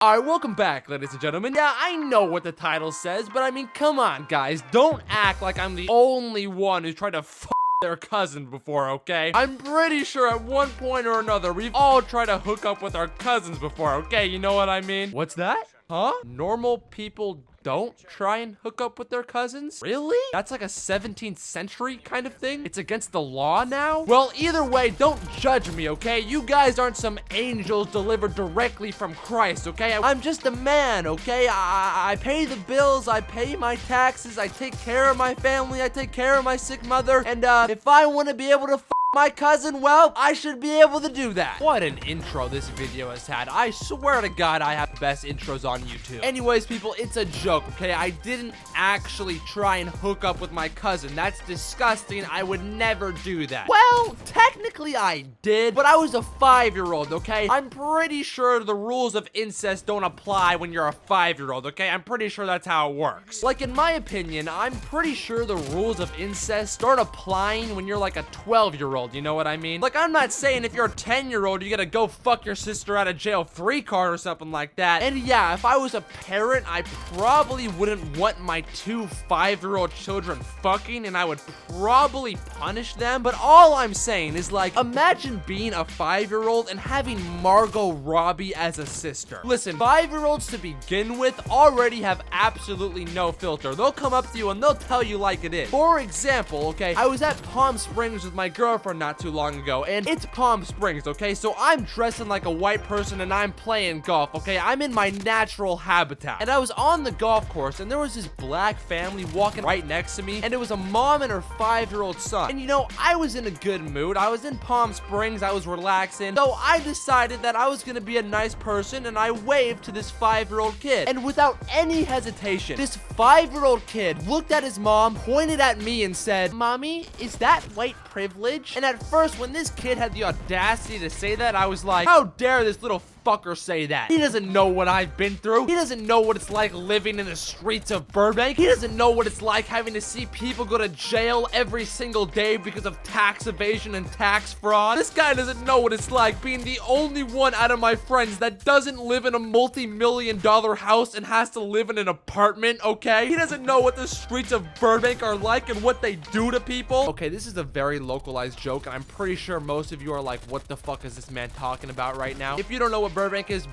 Alright, welcome back, ladies and gentlemen. Yeah, I know what the title says, but I mean, come on, guys. Don't act like I'm the only one who's tried to f their cousin before, okay? I'm pretty sure at one point or another, we've all tried to hook up with our cousins before, okay? You know what I mean? What's that? Huh? Normal people don't try and hook up with their cousins? Really? That's like a 17th century kind of thing? It's against the law now? Well, either way, don't judge me, okay? You guys aren't some angels delivered directly from Christ, okay? I'm just a man, okay? I pay the bills, I pay my taxes, I take care of my family, I take care of my sick mother, and if I want to be able to my cousin, well, I should be able to do that. What an intro this video has had. I swear to God, I have the best intros on YouTube. Anyways, people, it's a joke, okay? I didn't actually try and hook up with my cousin. That's disgusting. I would never do that. Well, technically I did, but I was a 5-year-old, okay? I'm pretty sure the rules of incest don't apply when you're a 5-year-old, okay? I'm pretty sure that's how it works. Like, in my opinion, I'm pretty sure the rules of incest start applying when you're like a 12-year-old. You know what I mean? Like, I'm not saying if you're a 10-year-old, you gotta go fuck your sister out of jail free card or something like that. And yeah, if I was a parent, I probably wouldn't want my 2 5-year-old children fucking, and I would probably punish them. But all I'm saying is, like, imagine being a 5-year-old and having Margot Robbie as a sister. Listen, 5-year-olds to begin with already have absolutely no filter. They'll come up to you and they'll tell you like it is. For example, okay, I was at Palm Springs with my girlfriend not too long ago, and it's Palm Springs, okay? So I'm dressing like a white person and I'm playing golf, okay? I'm in my natural habitat. And I was on the golf course and there was this black family walking right next to me, and it was a mom and her 5-year-old son. And you know, I was in a good mood. I was in Palm Springs, I was relaxing. So I decided that I was gonna be a nice person, and I waved to this 5-year-old kid. And without any hesitation, this 5-year-old kid looked at his mom, pointed at me, and said, "Mommy, is that white privilege?" And at first, when this kid had the audacity to say that, I was like, how dare this little fucker say that? He doesn't know what I've been through. He doesn't know what it's like living in the streets of Burbank. He doesn't know what it's like having to see people go to jail every single day because of tax evasion and tax fraud. This guy doesn't know what it's like being the only one out of my friends that doesn't live in a multi-million-dollar house and has to live in an apartment, okay? He doesn't know what the streets of Burbank are like and what they do to people. Okay, this is a very localized joke, and I'm pretty sure most of you are like, what the fuck is this man talking about right now? If you don't know what Burbank is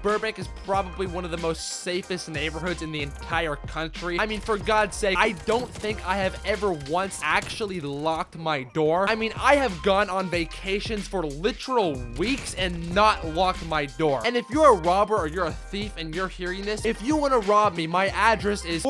probably one of the most safest neighborhoods in the entire country. I mean, for God's sake, I don't think I have ever once actually locked my door. I mean, I have gone on vacations for literal weeks and not locked my door. And if you're a robber or you're a thief and you're hearing this, if you want to rob me, my address is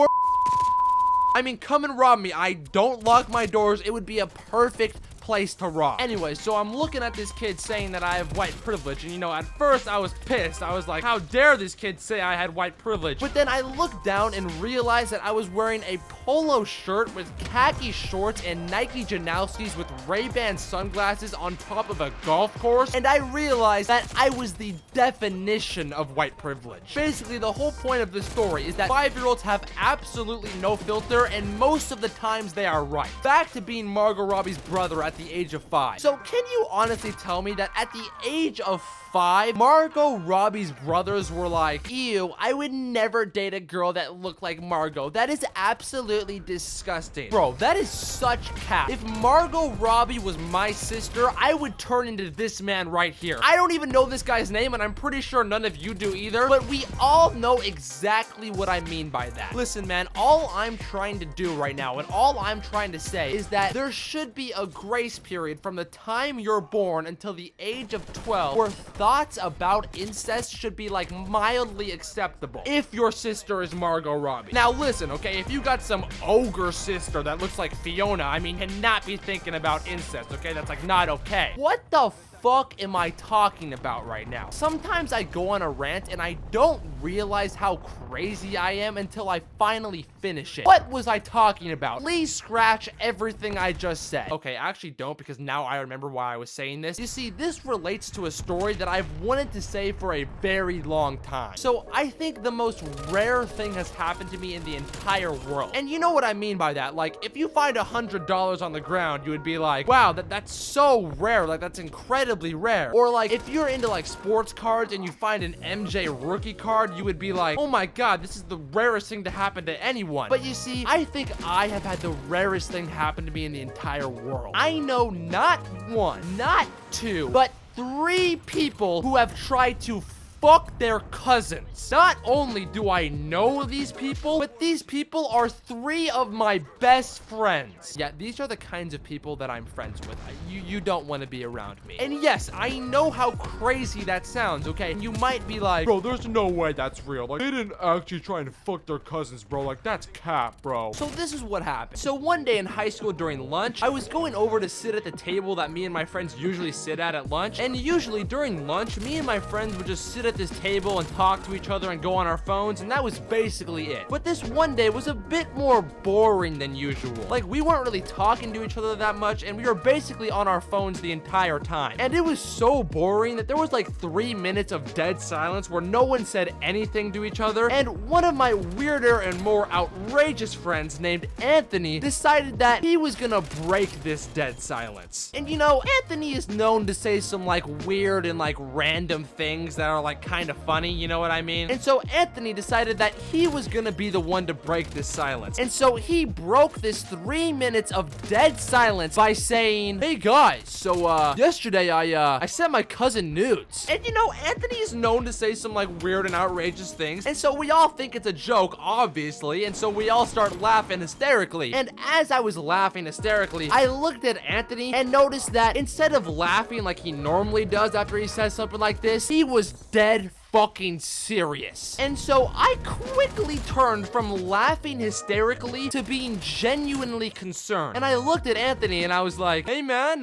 I mean, come and rob me. I don't lock my doors. It would be a perfect place to rob. Anyway, so I'm looking at this kid saying that I have white privilege, and you know, at first I was pissed. I was like, how dare this kid say I had white privilege? But then I looked down and realized that I was wearing a polo shirt with khaki shorts and Nike Janowskis with Ray-Ban sunglasses on top of a golf course, and I realized that I was the definition of white privilege. Basically, the whole point of this story is that 5-year-olds have absolutely no filter, and most of the times they are right. Back to being Margot Robbie's brother at the age of 5. So can you honestly tell me that at the age of 5, Margot Robbie's brothers were like, ew, I would never date a girl that looked like Margot. That is absolutely disgusting. Bro, that is such cap. If Margot Robbie was my sister, I would turn into this man right here. I don't even know this guy's name, and I'm pretty sure none of you do either, but we all know exactly what I mean by that. Listen, man, all I'm trying to do right now, and all I'm trying to say is that there should be a grace period from the time you're born until the age of 12 where thoughts about incest should be like mildly acceptable if your sister is Margot Robbie. Now listen, okay, if you got some ogre sister that looks like Fiona, I mean, cannot be thinking about incest, okay? That's like not okay. What the fuck am I talking about right now? Sometimes I go on a rant and I don't realize how crazy I am until I finally finish it. What was I talking about? Please scratch everything I just said. Okay, actually don't, because now I remember why I was saying this. You see, this relates to a story that I've wanted to say for a very long time. So I think the most rare thing has happened to me in the entire world. And you know what I mean by that? Like, if you find $100 on the ground, you would be like, wow, that's so rare. Like, that's incredibly incredibly rare. Or like, if you're into like sports cards and you find an MJ rookie card, you would be like, oh my god, this is the rarest thing to happen to anyone. But you see, I think I have had the rarest thing happen to me in the entire world. I know not one, not two, but 3 people who have tried to fuck their cousins. Not only do I know these people, but these people are 3 of my best friends. Yeah, these are the kinds of people that I'm friends with. You don't want to be around me. And yes, I know how crazy that sounds, okay? You might be like, bro, there's no way that's real. Like, they didn't actually try and fuck their cousins, bro. Like, that's cap, bro. So this is what happened. So one day in high school during lunch, I was going over to sit at the table that me and my friends usually sit at lunch. And usually during lunch, me and my friends would just sit at this table and talk to each other and go on our phones, and that was basically it. But this one day was a bit more boring than usual. Like, we weren't really talking to each other that much, and we were basically on our phones the entire time. And it was so boring that there was like 3 minutes of dead silence where no one said anything to each other, and one of my weirder and more outrageous friends named Anthony decided that he was gonna break this dead silence. And you know, Anthony is known to say some like weird and like random things that are like kind of funny, you know what I mean? And so Anthony decided that he was gonna be the one to break this silence. And so he broke this 3 minutes of dead silence by saying, hey guys, so yesterday I sent my cousin nudes. And you know, Anthony is known to say some like weird and outrageous things. And so we all think it's a joke, obviously. And so we all start laughing hysterically. And as I was laughing hysterically, I looked at Anthony and noticed that instead of laughing like he normally does after he says something like this, he was dead fucking serious. And so I quickly turned from laughing hysterically to being genuinely concerned. And I looked at Anthony and I was like, hey man,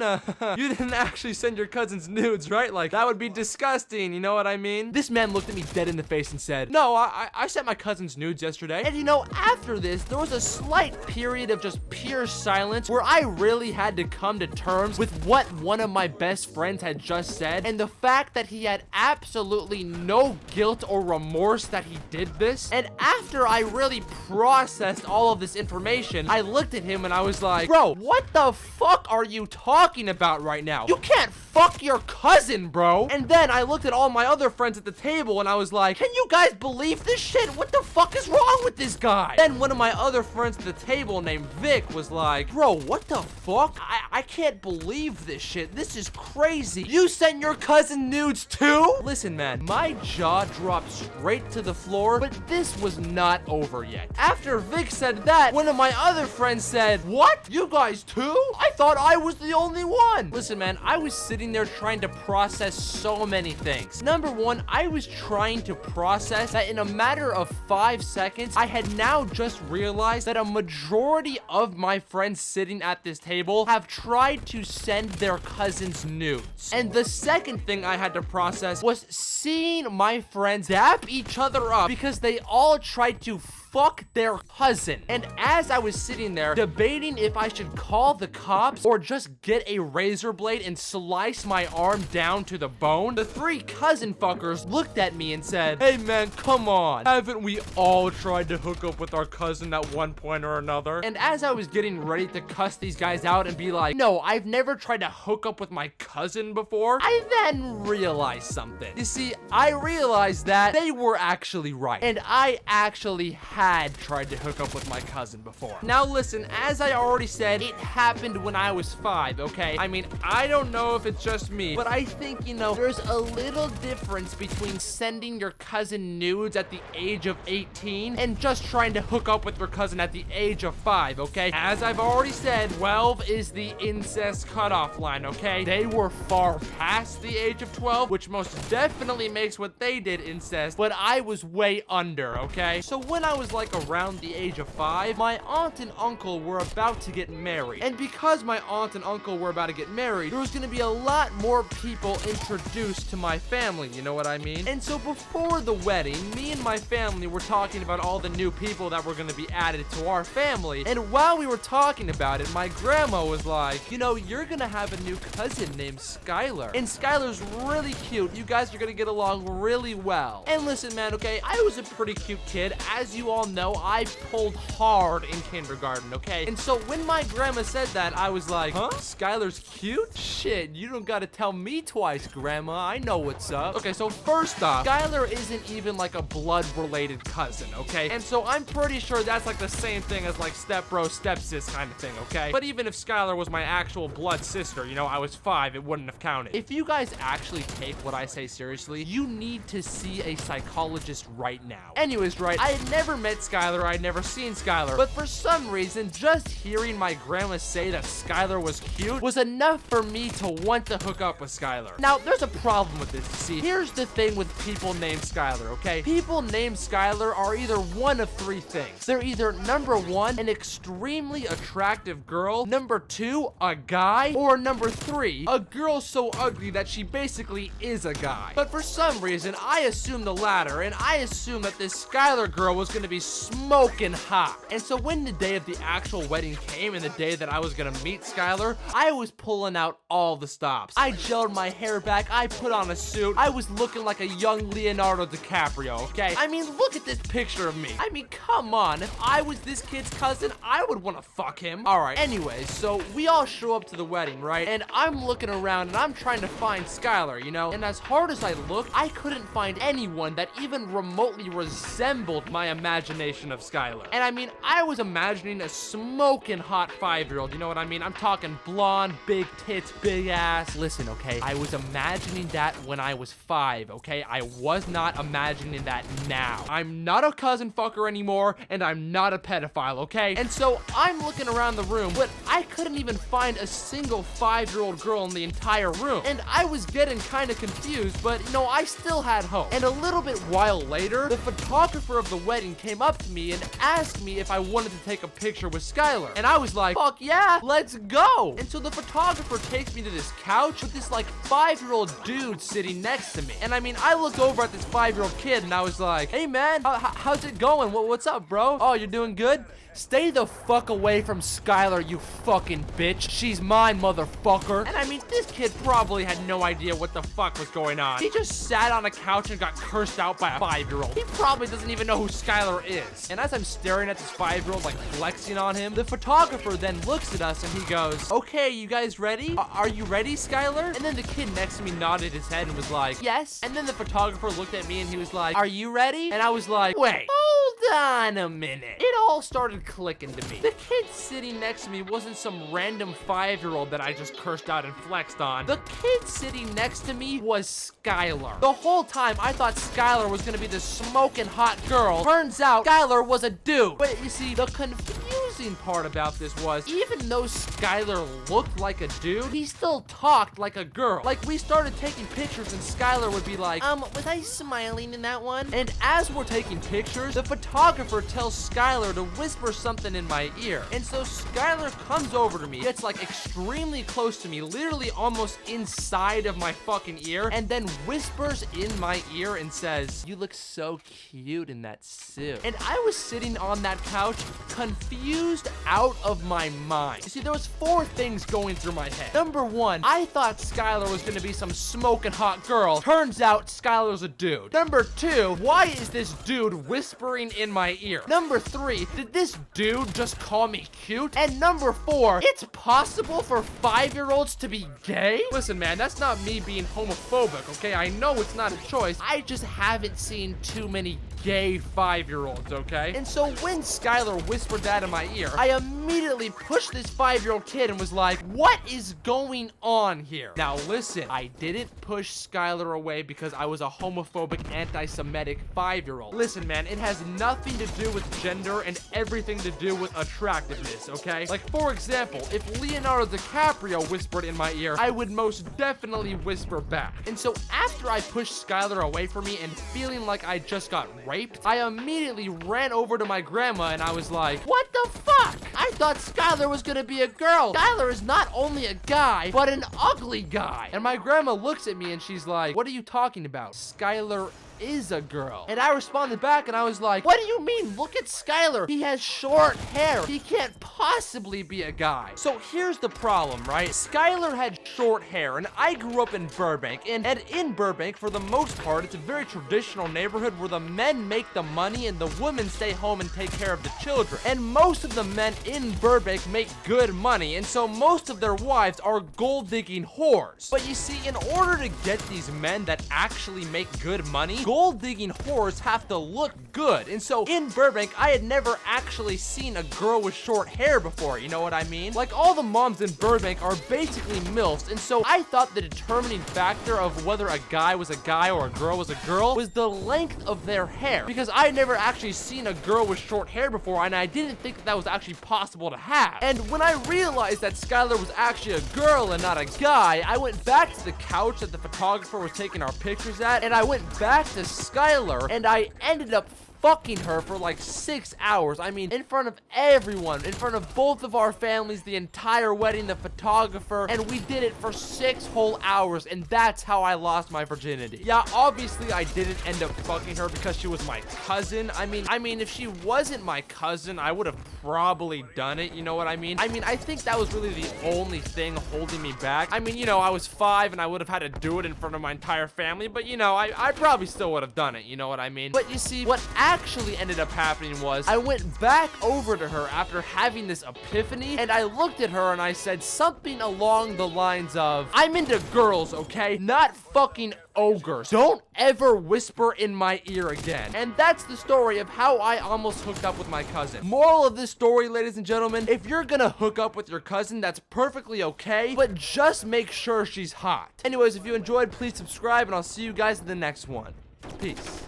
you didn't actually send your cousin's nudes, right? Like, that would be disgusting, you know what I mean? This man looked at me dead in the face and said, no, I sent my cousin's nudes yesterday. And you know, after this, there was a slight period of just pure silence where I really had to come to terms with what one of my best friends had just said, and the fact that he had absolutely no guilt or remorse that he did this. And after I really processed all of this information, I looked at him and I was like, bro, what the fuck are you talking about right now? You can't fuck your cousin, bro. And then I looked at all my other friends at the table and I was like, can you guys believe this shit? What the fuck is wrong with this guy? Then one of my other friends at the table named Vic was like, bro, what the fuck? I can't believe this shit. This is crazy. You sent your cousin nudes too? Listen, man, my jaw dropped straight to the floor, but this was not over yet. After Vic said that, one of my other friends said, what? You guys too? I thought I was the only one. Listen, man, I was sitting there trying to process so many things. Number one, I was trying to process that in a matter of 5 seconds, I had now just realized that a majority of my friends sitting at this table have tried to send their cousins nudes. And the second thing I had to process was seeing my friends dap each other up because they all tried to fuck their cousin. And as I was sitting there debating if I should call the cops or just get a razor blade and slice my arm down to the bone, the 3 cousin fuckers looked at me and said, hey man, come on. Haven't we all tried to hook up with our cousin at one point or another? And as I was getting ready to cuss these guys out and be like, no, I've never tried to hook up with my cousin before, I then realized something. You see, I realized that they were actually right. And I actually had tried to hook up with my cousin before. Now listen, as I already said, it happened when I was 5, okay? I mean, I don't know if it's just me, but I think, you know, there's a little difference between sending your cousin nudes at the age of 18 and just trying to hook up with your cousin at the age of 5, okay? As I've already said, 12 is the incest cutoff line, okay? They were far past the age of 12, which most definitely makes what they did incest, but I was way under, okay? So when I was like around the age of 5, my aunt and uncle were about to get married. And because my aunt and uncle were about to get married, there was going to be a lot more people introduced to my family, you know what I mean? And so before the wedding, me and my family were talking about all the new people that were going to be added to our family. And while we were talking about it, my grandma was like, you know, you're going to have a new cousin named Skylar. And Skylar's really cute. You guys are going to get along really well. And listen, man, okay, I was a pretty cute kid. As you all know, I pulled hard in kindergarten, okay? And so when my grandma said that, I was like, huh? Skylar's cute? Shit, you don't gotta tell me twice, Grandma. I know what's up. Okay, so first off, Skylar isn't even like a blood-related cousin, okay? And so I'm pretty sure that's like the same thing as like step-bro, step-sis kind of thing, okay? But even if Skylar was my actual blood sister, you know, I was 5, it wouldn't have counted. If you guys actually take what I say seriously, you need to see a psychologist right now. Anyways, right, I had never met Skylar, I had never seen Skylar, but for some reason, just hearing my grandma say that Skylar was cute was enough for me to want to hook up with Skylar. Now, there's a problem with this. See, here's the thing with people named Skylar, okay? People named Skylar are either one of 3 things. They're either number 1, an extremely attractive girl, number 2, a guy, or number 3, a girl so ugly that she basically is a guy. But for some reason, I assumed the latter, and I assumed that this Skylar girl was gonna be smoking hot. And so when the day of the actual wedding came and the day that I was gonna meet Skylar, I was pulling out all the stops. I gelled my hair back, I put on a suit, I was looking like a young Leonardo DiCaprio, okay? I mean, look at this picture of me. I mean, come on, if I was this kid's cousin, I would wanna fuck him. Alright, anyways, so we all show up to the wedding, right? And I'm looking around and I'm trying to find Skylar, you know? And as hard as I looked, I couldn't find anyone that even remotely resembled my imagination of Skylar. And I mean, I was imagining a smoking hot 5-year-old, you know what I mean? I'm talking blonde, big tits, big ass. Listen, okay? I was imagining that when I was 5, okay? I was not imagining that now. I'm not a cousin fucker anymore, and I'm not a pedophile, okay? And so I'm looking around the room, but I couldn't even find a single 5-year-old girl in the entire room. And I was getting kind of confused, but you know, I still had hope. And a little bit while later, the photographer of the wedding came up to me and asked me if I wanted to take a picture with Skylar. And I was like, fuck yeah, let's go. And so the photographer takes me to this couch with this like 5-year-old dude sitting next to me. And I mean, I looked over at this 5-year-old kid and I was like, hey man, how's it going? What's up, bro? Oh, you're doing good? Stay the fuck away from Skylar, you fucking bitch. She's mine, motherfucker. And I mean, this kid probably had no idea what the fuck was going on. He just sat on a couch and got cursed out by a 5-year-old. He probably doesn't even know who Skylar is. And as I'm staring at this 5-year-old, like flexing on him, the photographer then looks at us and he goes, okay, you guys ready? Are you ready, Skylar? And then the kid next to me nodded his head and was like, yes. And then the photographer looked at me and he was like, are you ready? And I was like, wait, hold on a minute. It all started clicking to me. The kid sitting next to me wasn't some random 5-year-old that I just cursed out and flexed on. The kid sitting next to me was Skylar. The whole time I thought Skylar was gonna be this smoking hot girl. Turns out Skylar was a dude. But you see, the confusing part about this was, even though Skylar looked like a dude, he still talked like a girl. Like, we started taking pictures and Skylar would be like, was I smiling in that one? And as we're taking pictures, the photographer tells Skylar to whisper something in my ear. And so Skylar comes over to me, gets like extremely close to me, literally almost inside of my fucking ear, and then whispers in my ear and says, you look so cute in that suit. And I was sitting on that couch, confused out of my mind. You see, there was 4 things going through my head. Number 1, I thought Skylar was gonna be some smoking hot girl. Turns out Skylar's a dude. Number 2, why is this dude whispering in my ear? Number 3, did this dude just call me cute? And number 4, it's possible for 5-year-olds to be gay? Listen, man, that's not me being homophobic, okay? I know it's not a choice. I just haven't seen too many gay 5-year-olds, okay? And so when Skylar whispered that in my ear, I immediately pushed this 5-year-old kid and was like, what is going on here? Now listen, I didn't push Skylar away because I was a homophobic, anti-Semitic 5-year-old. Listen, man, it has nothing to do with gender and everything to do with attractiveness, okay? Like, for example, if Leonardo DiCaprio whispered in my ear, I would most definitely whisper back. And so after I pushed Skylar away from me and feeling like I just got raped, I immediately ran over to my grandma and I was like, what the fuck? I thought Skylar was gonna be a girl. Skylar is not only a guy, but an ugly guy. And my grandma looks at me and she's like, what are you talking about? Skylar is a girl. And I responded back and I was like, what do you mean? Look at Skylar. He has short hair. He can't possibly be a guy. So here's the problem, right? Skylar had short hair, and I grew up in Burbank, and in Burbank, for the most part, it's a very traditional neighborhood where the men make the money and the women stay home and take care of the children. And most of the men in Burbank make good money, and so most of their wives are gold-digging whores. But you see, in order to get these men that actually make good money, gold-digging whores have to look good. And so in Burbank, I had never actually seen a girl with short hair before, you know what I mean? Like, all the moms in Burbank are basically MILFs, and so I thought the determining factor of whether a guy was a guy or a girl was a girl was the length of their hair, because I had never actually seen a girl with short hair before, and I didn't think that was actually possible to have. And when I realized that Skylar was actually a girl and not a guy, I went back to the couch that the photographer was taking our pictures at, and I went back to Skylar, and I ended up fucking her for like 6 hours. I mean, in front of everyone, in front of both of our families, the entire wedding, the photographer, and we did it for 6 whole hours, and that's how I lost my virginity. Yeah, obviously I didn't end up fucking her because she was my cousin. I mean, if she wasn't my cousin, I would have probably done it, you know what I mean? I think that was really the only thing holding me back. I mean, you know, I was 5 and I would have had to do it in front of my entire family, but you know, I probably still would have done it, you know what I mean? But you see, what actually ended up happening was I went back over to her after having this epiphany, and I looked at her and I said something along the lines of, I'm into girls, okay? Not fucking ogres. Don't ever whisper in my ear again. And that's the story of how I almost hooked up with my cousin. Moral of this story, ladies and gentlemen, if you're gonna hook up with your cousin, that's perfectly okay, but just make sure she's hot. Anyways, if you enjoyed, please subscribe, and I'll see you guys in the next one. Peace.